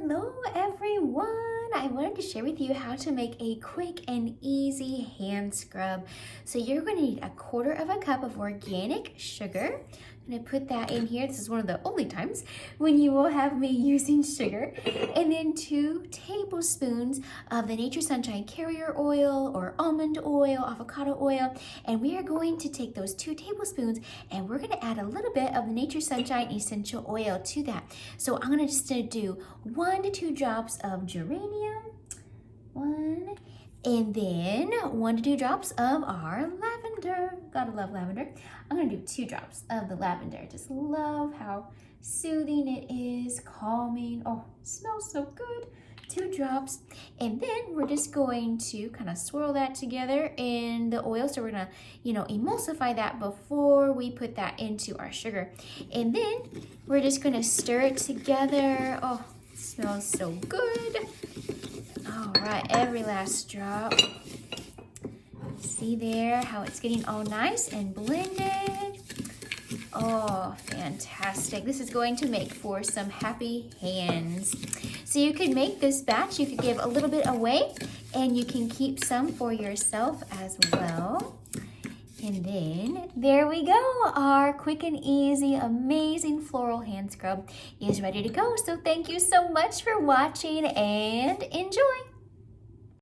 Hello everyone! I wanted to share with you how to make a quick and easy hand scrub. So you're going to need 1/4 cup of organic sugar. I'm going to put that in here. This is one of the only times when you will have me using sugar. And then 2 tablespoons of the Nature's Sunshine Carrier Oil or almond oil, avocado oil. And we are going to take those 2 tablespoons and we're going to add a little bit of the Nature's Sunshine Essential Oil to that. So I'm going to just do 1 to 2 drops of geranium, 1, and then 1 to 2 drops of our lavender. Gotta love lavender. I'm gonna do 2 drops of the lavender. Just love how soothing it is, calming. Oh, smells so good. 2 drops. And then we're just going to kind of swirl that together in the oil. So we're gonna, emulsify that before we put that into our sugar. And then we're just gonna stir it together. Oh, it smells so good. All right, every last drop. See there how it's getting all nice and blended. Oh, fantastic. This is going to make for some happy hands. So you could make this batch, you could give a little bit away, and you can keep some for yourself as well. And then there we go. Our quick and easy, amazing floral hand scrub is ready to go. So thank you so much for watching and enjoy.